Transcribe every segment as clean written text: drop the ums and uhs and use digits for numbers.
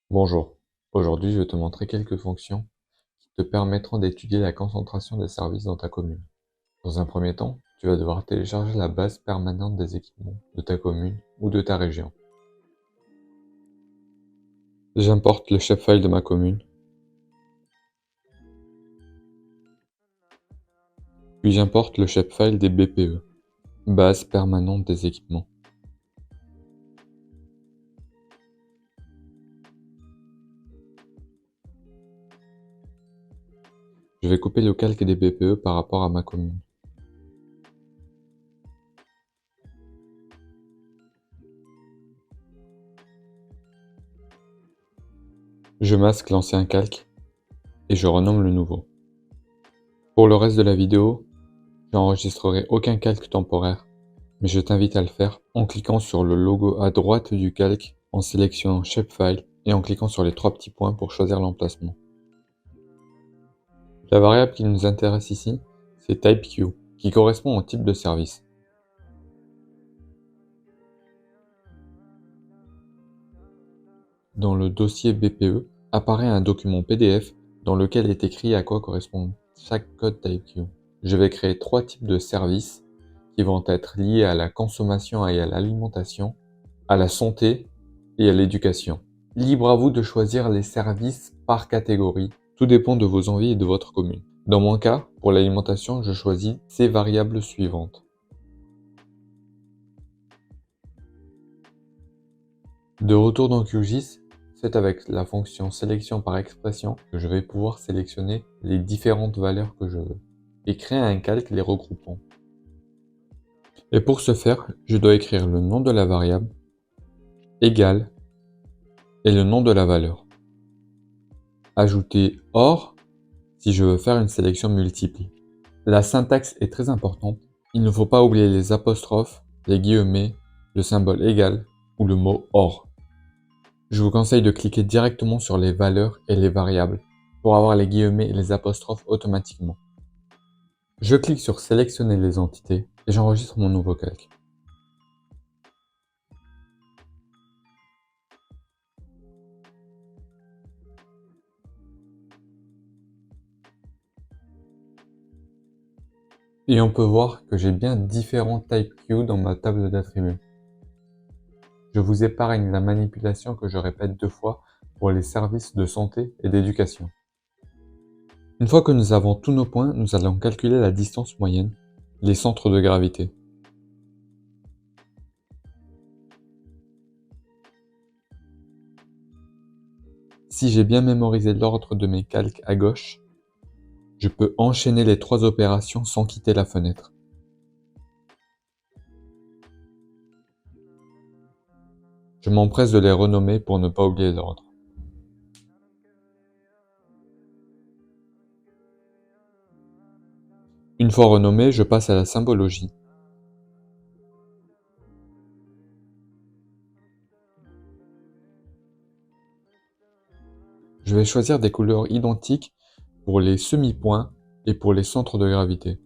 Bonjour, aujourd'hui je vais te montrer quelques fonctions qui te permettront d'étudier la concentration des services dans ta commune. Dans un premier temps, tu vas devoir télécharger la base permanente des équipements de ta commune ou de ta région. J'importe le shapefile de ma commune, puis j'importe le shapefile des BPE, base permanente des équipements. Je vais couper le calque des BPE par rapport à ma commune. Je masque l'ancien calque et je renomme le nouveau. Pour le reste de la vidéo, j'enregistrerai aucun calque temporaire, mais je t'invite à le faire en cliquant sur le logo à droite du calque, en sélectionnant Shapefile et en cliquant sur les 3 petits points pour choisir l'emplacement. La variable qui nous intéresse ici, c'est TypeQ, qui correspond au type de service. Dans le dossier BPE, apparaît un document PDF dans lequel est écrit à quoi correspond chaque code TypeQ. Je vais créer 3 types de services qui vont être liés à la consommation et à l'alimentation, à la santé et à l'éducation. Libre à vous de choisir les services par catégorie, tout dépend de vos envies et de votre commune. Dans mon cas, pour l'alimentation, je choisis ces variables suivantes. De retour dans QGIS, c'est avec la fonction sélection par expression que je vais pouvoir sélectionner les différentes valeurs que je veux et créer un calque les regroupant. Et pour ce faire, je dois écrire le nom de la variable, égal, et le nom de la valeur. Ajouter OR si je veux faire une sélection multiple. La syntaxe est très importante. Il ne faut pas oublier les apostrophes, les guillemets, le symbole égal ou le mot OR. Je vous conseille de cliquer directement sur les valeurs et les variables pour avoir les guillemets et les apostrophes automatiquement. Je clique sur sélectionner les entités et j'enregistre mon nouveau calque. Et on peut voir que j'ai bien différents TypeQ dans ma table d'attributs. Je vous épargne la manipulation que je répète 2 fois pour les services de santé et d'éducation. Une fois que nous avons tous nos points, nous allons calculer la distance moyenne, les centres de gravité. Si j'ai bien mémorisé l'ordre de mes calques à gauche, je peux enchaîner les 3 opérations sans quitter la fenêtre. Je m'empresse de les renommer pour ne pas oublier l'ordre. Une fois renommé, je passe à la symbologie. Je vais choisir des couleurs identiques pour les semi-points et pour les centres de gravité.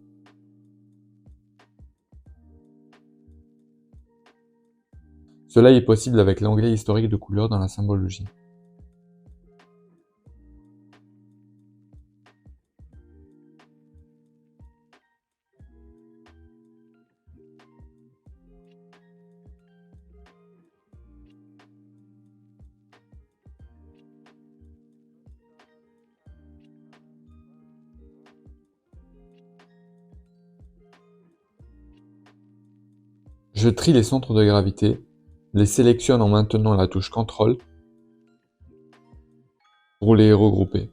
Cela est possible avec l'onglet historique de couleurs dans la symbologie. Je trie les centres de gravité, les sélectionne en maintenant la touche CTRL pour les regrouper.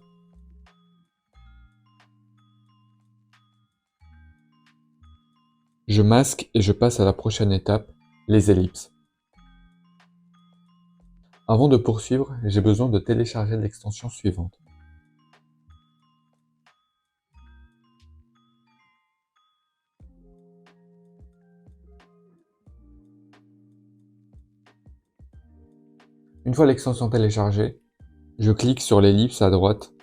Je masque et je passe à la prochaine étape, les ellipses. Avant de poursuivre, j'ai besoin de télécharger l'extension suivante. Une fois l'extension téléchargée, je clique sur l'ellipse à droite,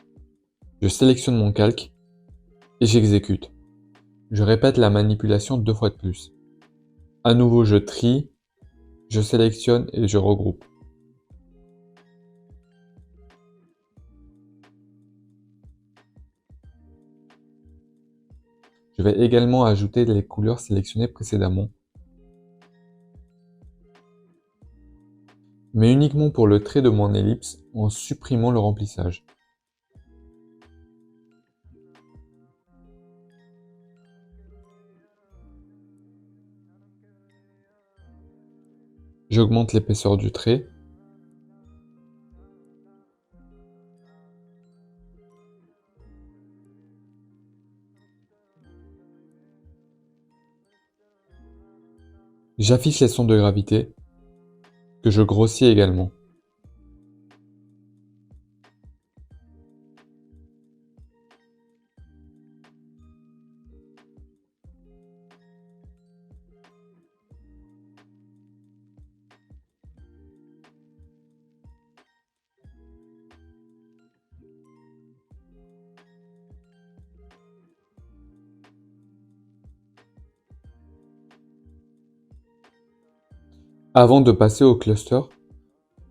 je sélectionne mon calque et j'exécute. Je répète la manipulation 2 fois de plus. À nouveau, je trie, je sélectionne et je regroupe. Je vais également ajouter les couleurs sélectionnées précédemment, mais uniquement pour le trait de mon ellipse en supprimant le remplissage. J'augmente l'épaisseur du trait. J'affiche les centres de gravité, que je grossis également. Avant de passer au cluster,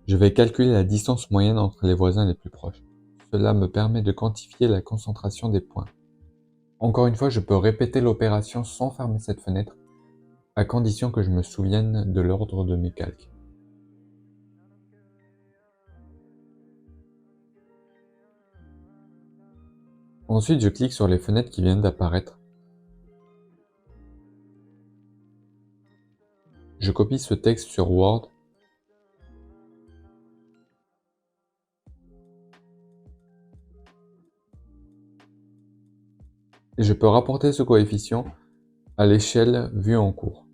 je vais calculer la distance moyenne entre les voisins les plus proches. Cela me permet de quantifier la concentration des points. Encore une fois, je peux répéter l'opération sans fermer cette fenêtre, à condition que je me souvienne de l'ordre de mes calques. Ensuite, je clique sur les fenêtres qui viennent d'apparaître. Je copie ce texte sur Word. Et je peux rapporter ce coefficient à l'échelle vue en cours.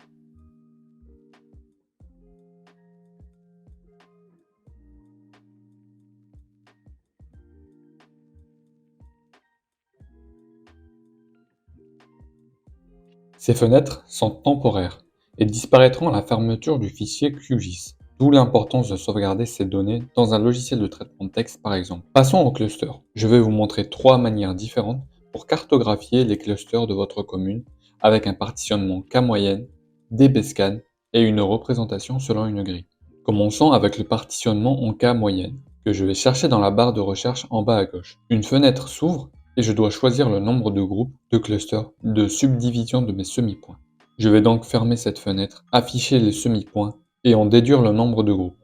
Ces fenêtres sont temporaires et disparaîtront à la fermeture du fichier QGIS, d'où l'importance de sauvegarder ces données dans un logiciel de traitement de texte par exemple. Passons au cluster. Je vais vous montrer 3 manières différentes pour cartographier les clusters de votre commune avec un partitionnement K-moyenne, DBSCAN et une représentation selon une grille. Commençons avec le partitionnement en K-moyenne, que je vais chercher dans la barre de recherche en bas à gauche. Une fenêtre s'ouvre et je dois choisir le nombre de groupes, de clusters, de subdivisions de mes semi-points. Je vais donc fermer cette fenêtre, afficher les semi-points et en déduire le nombre de groupes.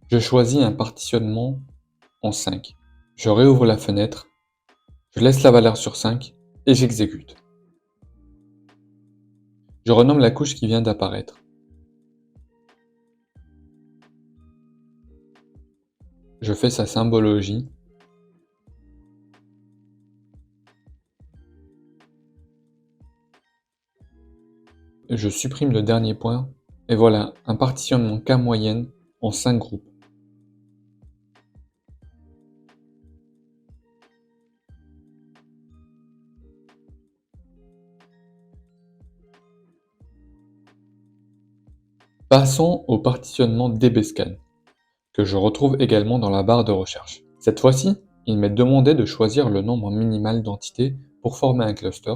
Je choisis un partitionnement en 5. Je réouvre la fenêtre, je laisse la valeur sur 5 et j'exécute. Je renomme la couche qui vient d'apparaître. Je fais sa symbologie. Je supprime le dernier point, et voilà, un partitionnement K-moyenne en 5 groupes. Passons au partitionnement DBSCAN, que je retrouve également dans la barre de recherche. Cette fois-ci, il m'est demandé de choisir le nombre minimal d'entités pour former un cluster,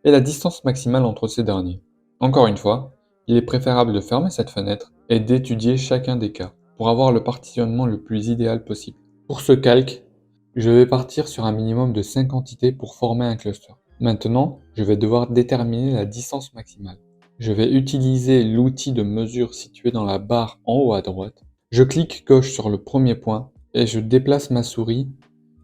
et la distance maximale entre ces derniers. Encore une fois, il est préférable de fermer cette fenêtre et d'étudier chacun des cas pour avoir le partitionnement le plus idéal possible. Pour ce calque, je vais partir sur un minimum de 5 entités pour former un cluster. Maintenant, je vais devoir déterminer la distance maximale. Je vais utiliser l'outil de mesure situé dans la barre en haut à droite. Je clique gauche sur le premier point et je déplace ma souris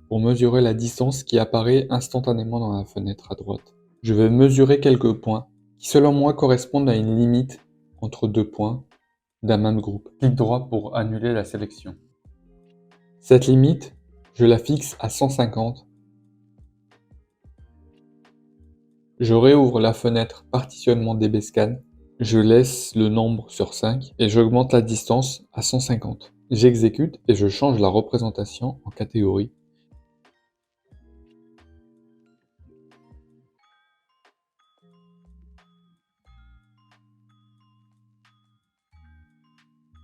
pour mesurer la distance qui apparaît instantanément dans la fenêtre à droite. Je vais mesurer quelques points qui selon moi correspondent à une limite entre deux points d'un même groupe. Clic droit pour annuler la sélection. Cette limite, je la fixe à 150. Je réouvre la fenêtre partitionnement DBSCAN. Je laisse le nombre sur 5 et j'augmente la distance à 150. J'exécute et je change la représentation en catégorie.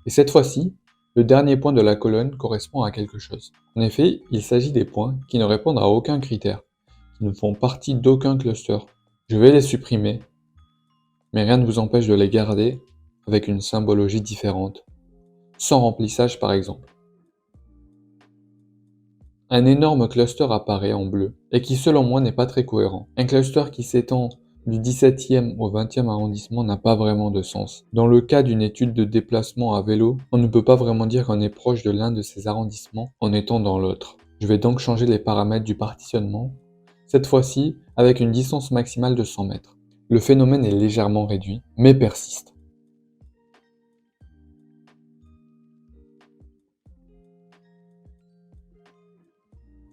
Et cette fois-ci, le dernier point de la colonne correspond à quelque chose. En effet, il s'agit des points qui ne répondent à aucun critère, qui ne font partie d'aucun cluster. Je vais les supprimer, mais rien ne vous empêche de les garder avec une symbologie différente, sans remplissage par exemple. Un énorme cluster apparaît en bleu, et qui selon moi n'est pas très cohérent. Un cluster qui s'étend du 17e au 20e arrondissement n'a pas vraiment de sens. Dans le cas d'une étude de déplacement à vélo, on ne peut pas vraiment dire qu'on est proche de l'un de ces arrondissements en étant dans l'autre. Je vais donc changer les paramètres du partitionnement, cette fois-ci avec une distance maximale de 100 mètres. Le phénomène est légèrement réduit, mais persiste.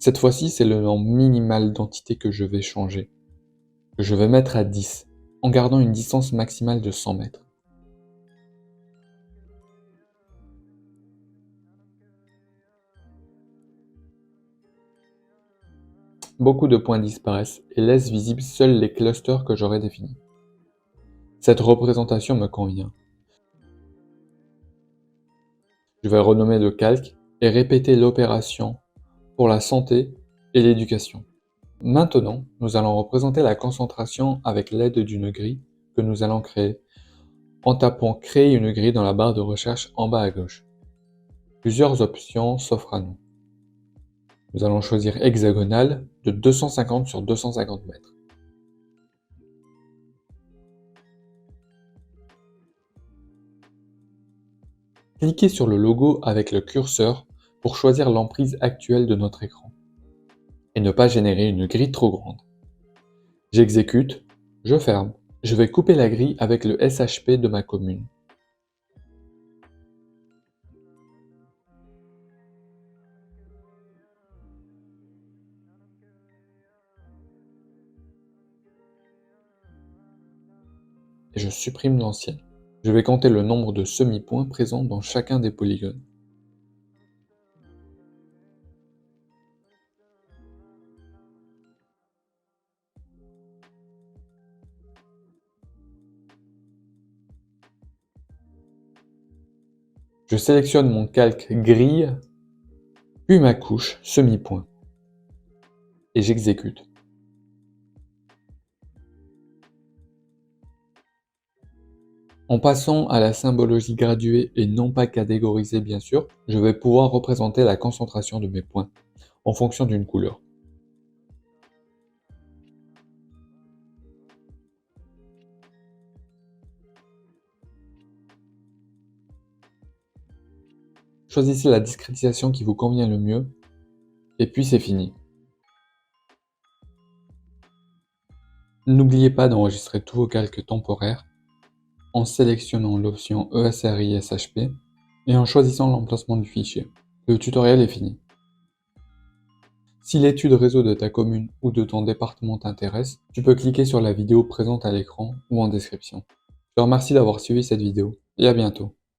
Cette fois-ci, c'est le nombre minimal d'entités que je vais changer, que je vais mettre à 10, en gardant une distance maximale de 100 mètres. Beaucoup de points disparaissent et laissent visibles seuls les clusters que j'aurais définis. Cette représentation me convient. Je vais renommer le calque et répéter l'opération pour la santé et l'éducation. Maintenant, nous allons représenter la concentration avec l'aide d'une grille que nous allons créer en tapant Créer une grille dans la barre de recherche en bas à gauche. Plusieurs options s'offrent à nous. Nous allons choisir hexagonale de 250 sur 250 mètres. Cliquez sur le logo avec le curseur pour choisir l'emprise actuelle de notre écran et ne pas générer une grille trop grande. J'exécute, je ferme. Je vais couper la grille avec le SHP de ma commune. Et je supprime l'ancienne. Je vais compter le nombre de semi-points présents dans chacun des polygones. Je sélectionne mon calque grille, puis ma couche semi-point, et j'exécute. En passant à la symbologie graduée et non pas catégorisée bien sûr, je vais pouvoir représenter la concentration de mes points, en fonction d'une couleur. Choisissez la discrétisation qui vous convient le mieux, et puis c'est fini. N'oubliez pas d'enregistrer tous vos calques temporaires en sélectionnant l'option ESRI-SHP et en choisissant l'emplacement du fichier. Le tutoriel est fini. Si l'étude réseau de ta commune ou de ton département t'intéresse, tu peux cliquer sur la vidéo présente à l'écran ou en description. Je te remercie d'avoir suivi cette vidéo et à bientôt.